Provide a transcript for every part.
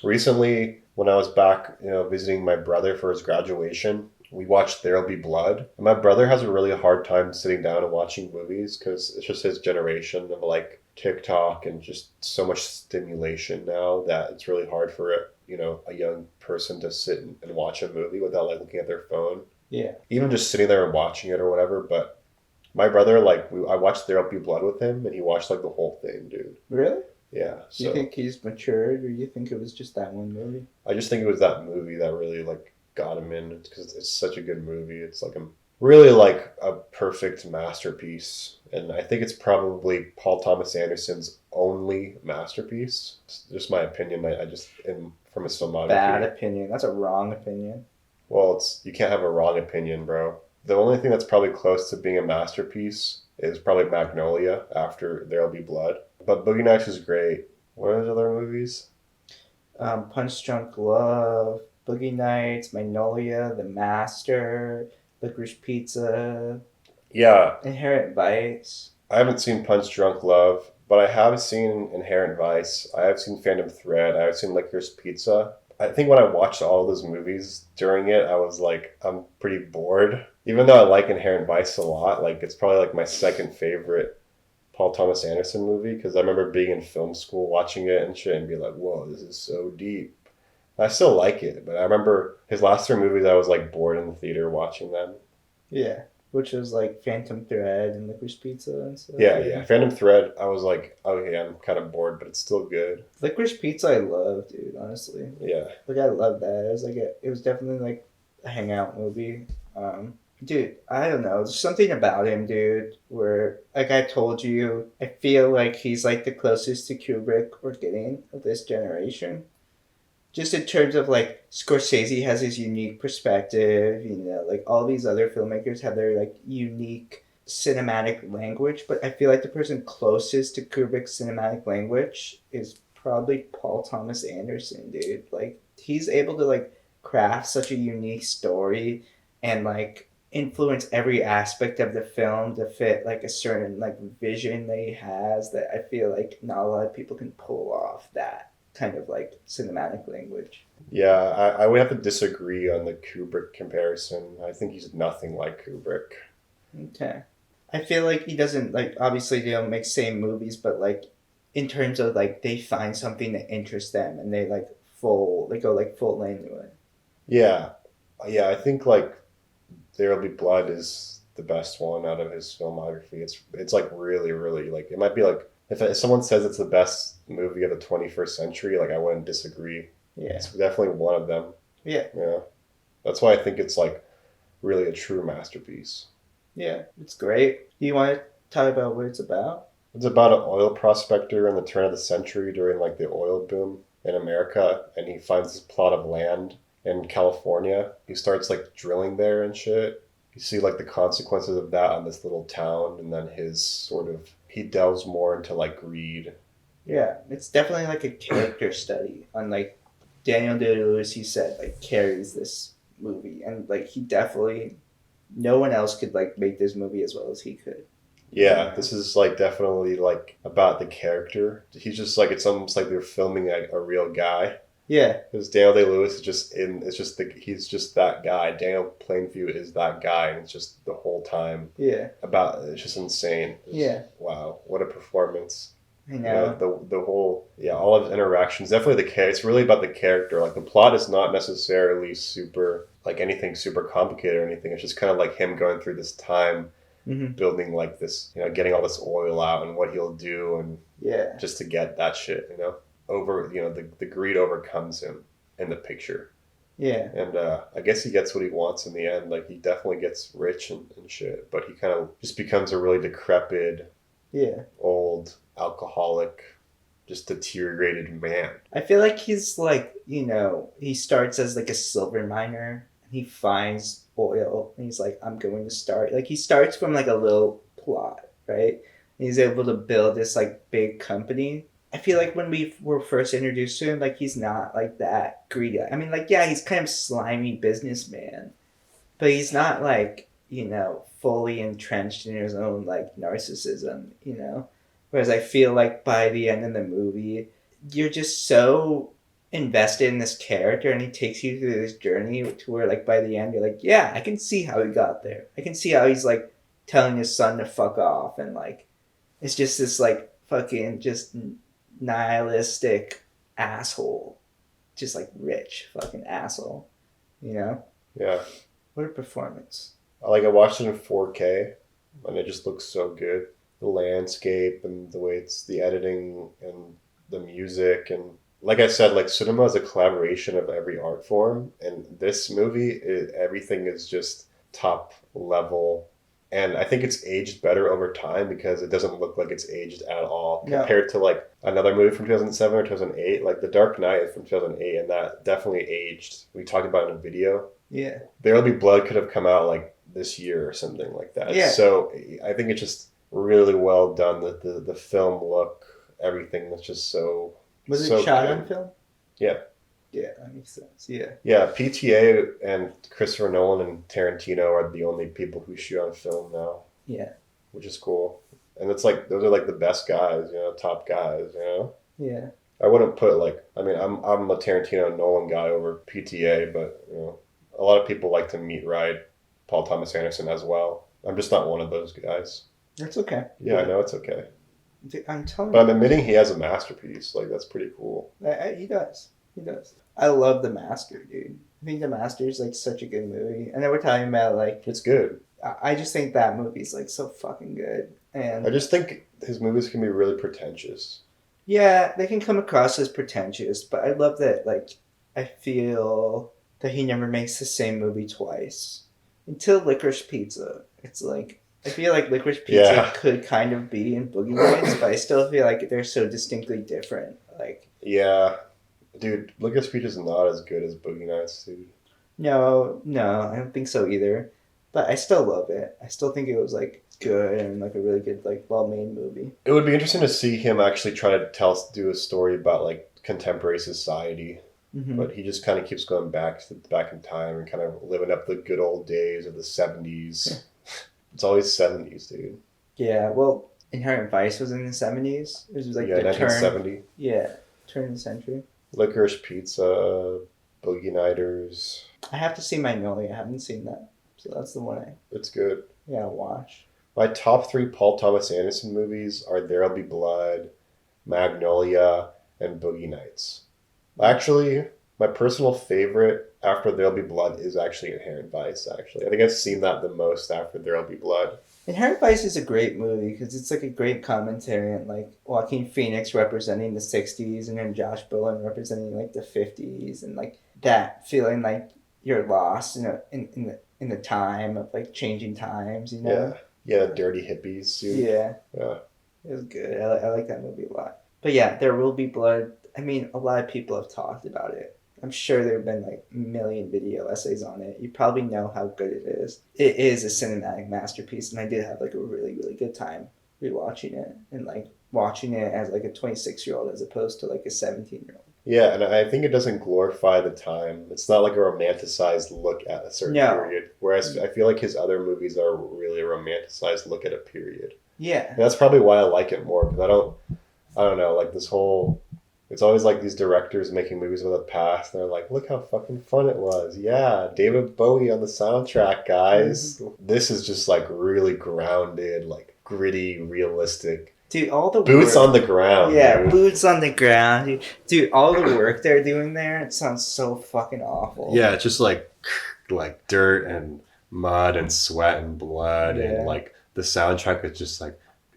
Recently, when I was back, visiting my brother for his graduation, we watched There'll Be Blood. And my brother has a really hard time sitting down and watching movies because it's just his generation of like TikTok and just so much stimulation now that it's really hard for a young person to sit and watch a movie without like looking at their phone. Yeah. Even just sitting there and watching it or whatever. But my brother, like, I watched There'll Be Blood with him, and he watched like the whole thing, dude. Really? Yeah. Do you So think he's matured, or you think it was just that one movie? I just think it was that movie that really like got him in because it's such a good movie. It's like a really like a perfect masterpiece, and I think it's probably Paul Thomas Anderson's only masterpiece. It's just my opinion. I just from his Bad filmography. opinion. That's a wrong opinion. Well, it's you can't have a wrong opinion, bro. The only thing that's probably close to being a masterpiece is probably Magnolia after There'll Be Blood. But Boogie Nights is great. What are his other movies? Punch Drunk Love, Boogie Nights, Magnolia, The Master, Licorice Pizza, Yeah, Inherent Vice. I haven't seen Punch Drunk Love, but I have seen Inherent Vice. I have seen Phantom Thread. I have seen Licorice Pizza. I think when I watched all those movies during it, I was like, I'm pretty bored. Even though I like Inherent Vice a lot, like it's probably like my second favorite Paul Thomas Anderson movie because I remember being in film school watching it and shit and be like, whoa, this is so deep. I still like it, but I remember his last three movies, I was like bored in the theater watching them. Yeah. Which was like Phantom Thread and Licorice Pizza and stuff. Yeah. Phantom Thread, I was like, okay, I'm kind of bored, but it's still good. Licorice Pizza I love, dude, honestly. Yeah. Like I love that. It was like it was definitely like a hangout movie. Dude, I don't know. There's something about him, dude, where like I told you, I feel like he's like the closest to Kubrick we're getting of this generation. Just in terms of like Scorsese has his unique perspective, like all these other filmmakers have their like unique cinematic language, but I feel like the person closest to Kubrick's cinematic language is probably Paul Thomas Anderson, dude. Like he's able to like craft such a unique story and like influence every aspect of the film to fit like a certain like vision that he has that I feel like not a lot of people can pull off that kind of like cinematic language. Yeah, I would have to disagree on the Kubrick comparison. I think he's nothing like Kubrick. Okay. I feel like he doesn't like obviously they don't make same movies, but like in terms of like they find something that interests them and they go like full into it. Yeah, yeah, I think like There'll Be Blood is the best one out of his filmography. It's like really, really like it might be like if someone says it's the best movie of the 21st century, like I wouldn't disagree. Yeah. It's definitely one of them. Yeah. Yeah, that's why I think it's like really a true masterpiece. Yeah. It's great. Do you want to talk about what it's about? It's about an oil prospector in the turn of the century during like the oil boom in America, and he finds this plot of land in California. He starts like drilling there and shit. You see like the consequences of that on this little town, and then his sort of he delves more into like greed. Yeah. It's definitely like a character study on like Daniel Day-Lewis, he said, like carries this movie and like he definitely no one else could like make this movie as well as he could. Yeah, Yeah. this is like definitely like about the character. He's just like it's almost like they're filming a real guy. Yeah. Because Daniel Day Lewis is just in. It's just he's just that guy. Daniel Plainview is that guy, and it's just the whole time Yeah. about. It's just insane. Yeah. Wow, what a performance! I Yeah, know. the whole all of his interactions. Definitely the character. It's really about the character. Like the plot is not necessarily super like anything super complicated or anything. It's just kind of like him going through this time, Mm-hmm. building like this. Getting all this oil out and what he'll do and Yeah. just to get that shit. Over the greed overcomes him in the picture. Yeah. And I guess he gets what he wants in the end. Like he definitely gets rich and shit, but he kind of just becomes a really decrepit, Yeah. old alcoholic, just deteriorated man. I feel like he's like, he starts as like a silver miner and he finds oil and he's like, I'm going to start. Like he starts from like a little plot, right? And he's able to build this like big company. I feel like when we were first introduced to him, like he's not like that greedy. I mean, like, yeah, he's kind of slimy businessman, but he's not like, fully entrenched in his own like narcissism. Whereas I feel like by the end of the movie, you're just so invested in this character, and he takes you through this journey to where, like, by the end, you're like, yeah, I can see how he got there. I can see how he's, like, telling his son to fuck off, and, like, it's just this, like, fucking just nihilistic asshole. Just, like, rich fucking asshole. You know? Yeah. What a performance. I watched it in 4K, and it just looks so good. The landscape and the way it's the editing and the music, and like I said, like cinema is a collaboration of every art form, and this movie, everything is just top level. And I think it's aged better over time because it doesn't look like it's aged at all compared to like another movie from 2007 or 2008. Like The Dark Knight is from 2008, and that definitely aged. We talked about it in a video. Yeah. There'll Be Blood could have come out like this year or something like that. Yeah. So I think it's just really well done. The film look, everything was just so. Was so it shot good. on film? Yeah. Yeah, that makes sense. Yeah. Yeah, PTA and Christopher Nolan and Tarantino are the only people who shoot on film now. Yeah. Which is cool. And it's like, those are like the best guys, top guys, Yeah. I wouldn't put like, I mean, I'm a Tarantino and Nolan guy over PTA, but, a lot of people like to meet ride Paul Thomas Anderson as well. I'm just not one of those guys. That's okay. Yeah, I know it's okay. I'm telling But you. I'm admitting he has a masterpiece. Like, that's pretty cool. He does. He does. I love The Master, dude. I think The Master is like such a good movie. And then we're talking about like It's good. I just think that movie's like so fucking good. And I just think his movies can be really pretentious. yeah, they can come across as pretentious, but I love that like I feel that he never makes the same movie twice. Until Licorice Pizza. It's like I feel like Licorice Pizza could kind of be in Boogie Nights, but I still feel like they're so distinctly different. Like Yeah. Dude, Licorice Pizza is not as good as Boogie Nights, dude. No, I don't think so either. But I still love it. I still think it was like good and like a really good, like well-made movie. It would be interesting to see him actually try to do a story about like contemporary society, but he just kind of keeps going back in time and kind of living up the good old days of the 70s. It's always 70s, dude. Yeah, well, Inherent Vice was in the 70s. It was like the 1970. turn. Yeah, turn of the century. Licorice Pizza, Boogie Nighters. I have to see Magnolia. I haven't seen that. So that's the one It's good. I'll watch. My top 3 Paul Thomas Anderson movies are There'll Be Blood, Magnolia, and Boogie Nights. Actually, my personal favorite after There'll Be Blood is actually Inherent Vice, actually. I think I've seen that the most after There'll Be Blood. Inherent Vice is a great movie because it's like a great commentary on like Joaquin Phoenix representing the 60s and then Josh Brolin representing like the 50s and like that feeling like you're lost in the time of like changing times, Yeah, dirty hippies. Dude. Yeah. Yeah. It was good. I like that movie a lot. But yeah, There Will Be Blood. I mean, a lot of people have talked about it. I'm sure there have been like a million video essays on it. You probably know how good it is. It is a cinematic masterpiece, and I did have like a really, really good time rewatching it and like watching it as like a 26-year-old as opposed to like a 17-year-old. Yeah, and I think it doesn't glorify the time. It's not like a romanticized look at a certain period. Whereas I feel like his other movies are really a romanticized look at a period. Yeah. And that's probably why I like it more, because I don't know, like this whole, it's always like these directors making movies of the past, and they're like, look how fucking fun it was. Yeah, David Bowie on the soundtrack, guys. Mm-hmm. This is just like really grounded, like gritty, realistic. Dude, all the boots work, on the ground. Yeah, dude. Boots on the ground. Dude, all the work they're doing there, it sounds so fucking awful. Yeah, it's just like dirt and mud and sweat and blood, and like the soundtrack is just like The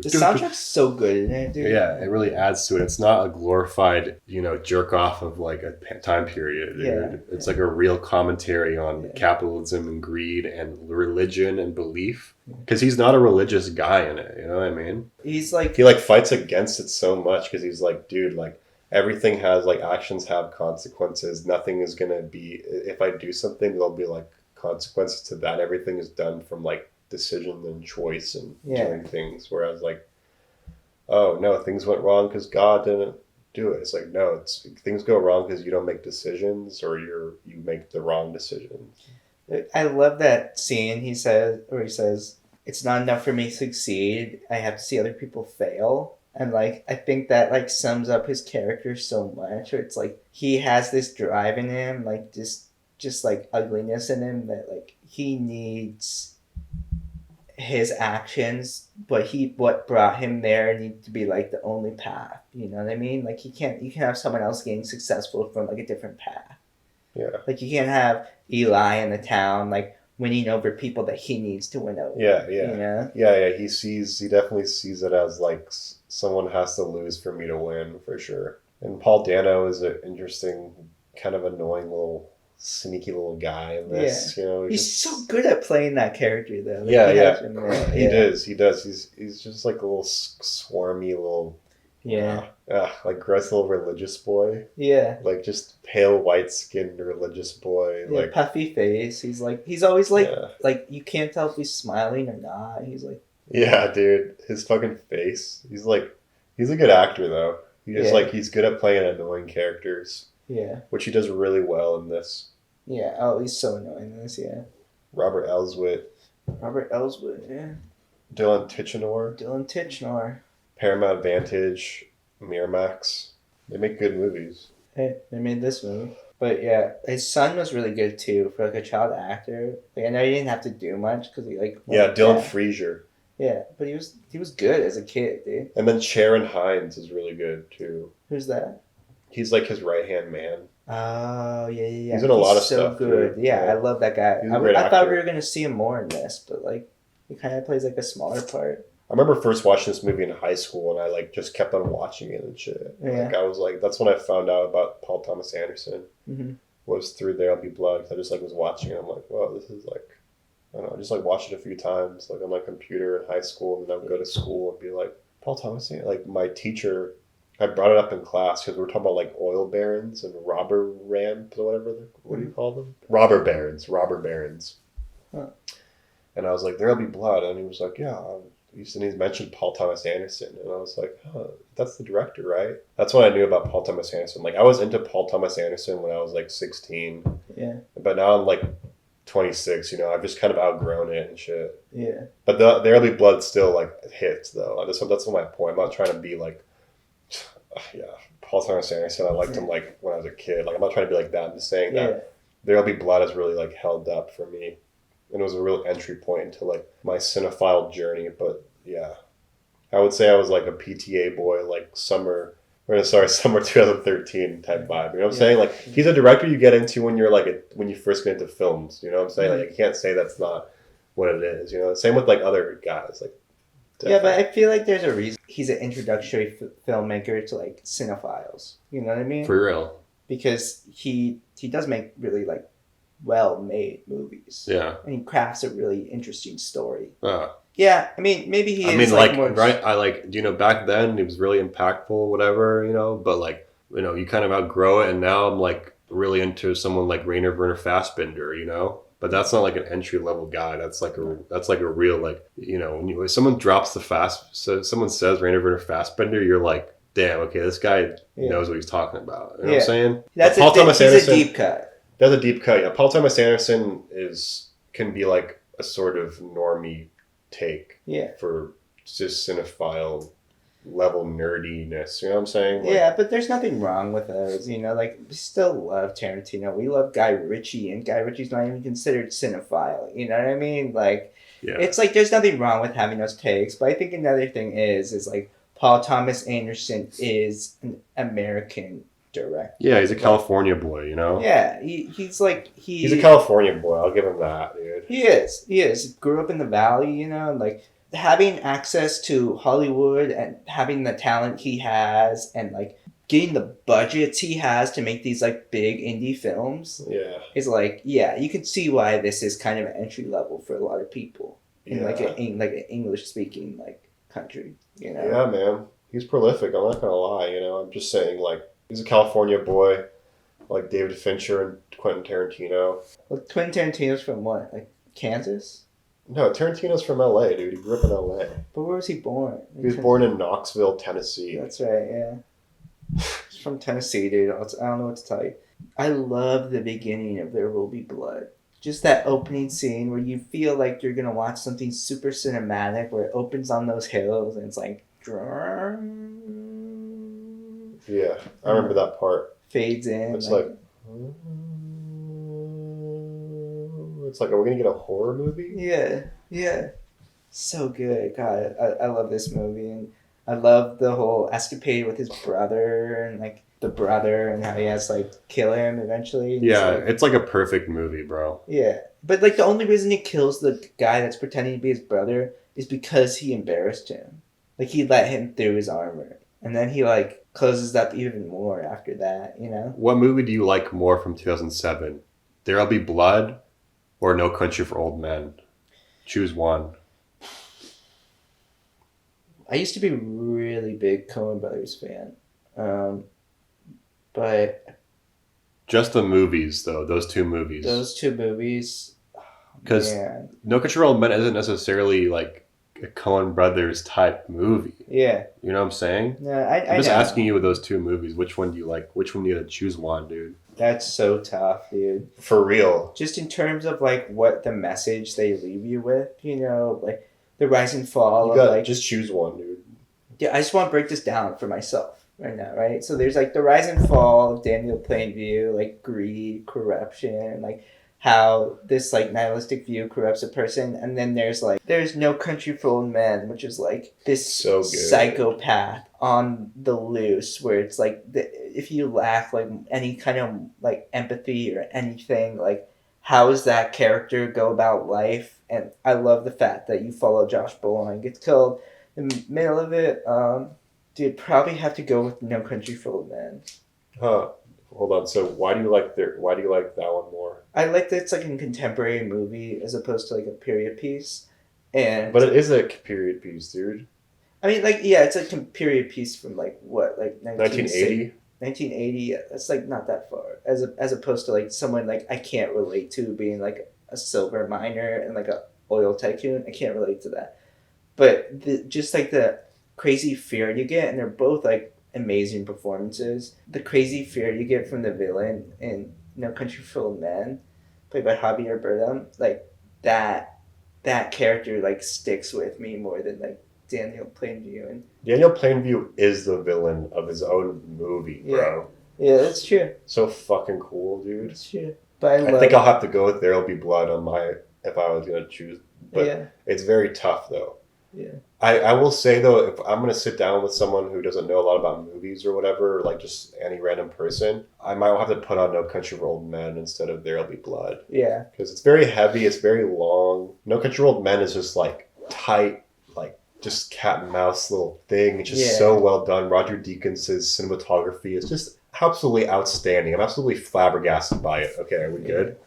soundtrack's so good, isn't it, dude? Yeah, it really adds to it. It's not a glorified, jerk off of like a time period. Yeah. It's like a real commentary on capitalism and greed and religion and belief. Because he's not a religious guy in it, you know what I mean? He's like... He like fights against it so much because he's like, dude, like everything has like actions have consequences. Nothing is going to be, if I do something, there'll be like consequences to that. Everything is done from like decision and choice and doing things. Whereas like, oh no, things went wrong because God didn't do it. It's like, no, it's things go wrong because you don't make decisions or you make the wrong decisions. I love that scene he says, it's not enough for me to succeed. I have to see other people fail. And like I think that like sums up his character so much. Or it's like he has this drive in him, like just like ugliness in him that like he needs his actions, but what brought him there need to be like the only path. You know what I mean? Like you can have someone else getting successful from like a different path. Yeah. Like you can't have Eli in the town like winning over people that he needs to win over. Yeah. You know? Yeah. He definitely sees it as like someone has to lose for me to win, for sure. And Paul Dano is an interesting, kind of annoying little sneaky little guy in this. Yeah. You know, he's so good at playing that character though. Like, he does. He's just like a little swarmy little like gross little religious boy. Yeah. Like just pale white skinned religious boy. Yeah, like puffy face. He's always like you can't tell if he's smiling or not. He's like, yeah, dude, his fucking face. He's a good actor though. He's good at playing annoying characters. Yeah. Which he does really well in this. Yeah. Oh, he's so annoying in this. Yeah. Robert Elswit, yeah. Dillon Tichenor. Paramount Advantage, Miramax. They make good movies. Hey, they made this movie. But yeah, his son was really good too for like a child actor. Like I know he didn't have to do much because he like. Dillon Freasier. Yeah, but he was good as a kid, dude. And then Ciarán Hinds is really good too. Who's that? He's like his right hand man. Oh yeah. He's in a lot of stuff. So good. Yeah, I love that guy. I thought we were gonna see him more in this, but like he kind of plays like a smaller part. I remember first watching this movie in high school, and I like just kept on watching it and shit. Yeah. Like I was like, that's when I found out about Paul Thomas Anderson. Mm-hmm. Was through There'll Be Blood. I just like was watching it. I'm like, wow, this is like, I don't know. I just like watched it a few times, like on my computer in high school, and then I would go to school and be like, Paul Thomas Anderson. Like my teacher, I brought it up in class because we were talking about like oil barons and robber ramps or whatever. What do you call them? Robber barons. Huh. And I was like, There'll Be Blood, and he was like, yeah. He's mentioned Paul Thomas Anderson, and I was like, oh, that's the director, right? That's what I knew about Paul Thomas Anderson. Like, I was into Paul Thomas Anderson when I was, like, 16. Yeah. But now I'm, like, 26, you know? I've just kind of outgrown it and shit. Yeah. But There'll Be Blood still, like, hits, though. That's my point. I'm not trying to be, like, yeah, Paul Thomas Anderson. I liked him, like, when I was a kid. Like, I'm not trying to be like that. I'm just saying that There'll Be Blood has really, like, held up for me. And it was a real entry point into like my cinephile journey. But yeah, I would say I was like a PTA boy, like summer 2013 type vibe. You know what I'm saying? Like he's a director you get into when you're like when you first get into films. You know what I'm saying? Like you can't say that's not what it is. You know, same with like other guys. Like definitely. Yeah, but I feel like there's a reason he's an introductory filmmaker to like cinephiles. You know what I mean? For real. Because he does make really like well-made movies. Yeah. And he crafts a really interesting story. Yeah, I mean, maybe he is you know, back then it was really impactful, whatever, you know, but like, you know, you kind of outgrow it, and now I'm like really into someone like Rainer Werner Fassbinder, you know? But that's not like an entry-level guy. That's like a real, like, you know, when someone drops someone says Rainer Werner Fassbinder, you're like, damn, okay, this guy knows what he's talking about. You know what I'm saying? He's a deep cut. That's a deep cut. Yeah, Paul Thomas Anderson can be like a sort of normie take. Yeah. For just cinephile level nerdiness. You know what I'm saying? Like, yeah, but there's nothing wrong with those. You know, like we still love Tarantino. We love Guy Ritchie, and Guy Ritchie's not even considered cinephile. You know what I mean? Like, it's like there's nothing wrong with having those takes. But I think another thing is like Paul Thomas Anderson is an American director. Yeah, he's a California boy, you know? Yeah, he's a California boy, I'll give him that, dude. He is. Grew up in the Valley, you know, like having access to Hollywood and having the talent he has and like getting the budgets he has to make these like big indie films. Yeah. Is like, you can see why this is kind of an entry level for a lot of people in like an English speaking like country, you know? Yeah, man. He's prolific, I'm not gonna lie, you know, I'm just saying like he's a California boy, like David Fincher and Quentin Tarantino. Well, Quentin Tarantino's from what? Like Kansas? No, Tarantino's from LA, dude. He grew up in LA. But where was he born? He was born in Knoxville, Tennessee. That's right, yeah. He's from Tennessee, dude. I don't know what to tell you. I love the beginning of There Will Be Blood. just that opening scene where you feel like you're gonna watch something super cinematic, where it opens on those hills and it's like Yeah, I remember that part. fades in. It's like, it's like, are we gonna get a horror movie? yeah, so good. God, I love this movie, and I love the whole escapade with his brother, and like the brother, and how he has to, like, kill him eventually. And Yeah, it's like, it's like a perfect movie, bro. yeah, but like the only reason he kills the guy that's pretending to be his brother is because he embarrassed him. Like, he let him through his armor, and then he like closes up even more after that. You know. What movie do you like more from 2007? There'll Be Blood or No Country for Old Men? Choose one. I used to be a really big Coen Brothers fan, but Just the movies, though. Those two movies. those two movies, Because man, No Country for Old Men isn't necessarily like a Coen Brothers type movie. yeah. You know what I'm saying? No, I'm I just know. asking you with those two movies, which one do you like? Which one do you have to choose one, dude? That's so tough, dude. For real. Just in terms of like what the message they leave you with, you know, like the rise and fall You of got like. just choose one, dude. Yeah, I just want to break this down for myself right now, right? So there's like the rise and fall of Daniel Plainview, like greed, corruption, like how this like nihilistic view corrupts a person, and then there's No Country for Old Men, which is like this So good. psychopath on the loose, where it's like if you lack like any kind of like empathy or anything, like how does that character go about life? And I love the fact that you follow Josh Brolin gets killed in the middle of it. Dude, probably have to go with No Country for Old Men. Huh. Hold on. So why do you like that one more? I like that it's like a contemporary movie as opposed to like a period piece. And But it is a period piece, dude. I mean, like, yeah, it's like a period piece from like what, like 1980. 1980. Yeah, that's like not that far. As opposed to like someone like I can't relate to being like a silver miner and like a oil tycoon. I can't relate to that. But just like the crazy fear you get, and they're both like amazing performances. The crazy fear you get from the villain in No Country for Old Men, played by Javier Bardem, like that character like sticks with me more than like Daniel Plainview. And Daniel Plainview is the villain of his own movie, bro. yeah, that's true. So fucking cool, dude. That's true. But I think I'll have to go with There'll Be Blood on my if I was gonna choose. But yeah, it's very tough though. yeah. I will say though, if I'm gonna sit down with someone who doesn't know a lot about movies or whatever, or like just any random person, I might have to put on No Country for Old Men instead of There'll Be Blood. Yeah. Because it's very heavy, it's very long. No Country for Old Men is just like tight, like just cat and mouse little thing. It's just so well done. Roger Deakins' cinematography is just absolutely outstanding. I'm absolutely flabbergasted by it. Okay, are we good?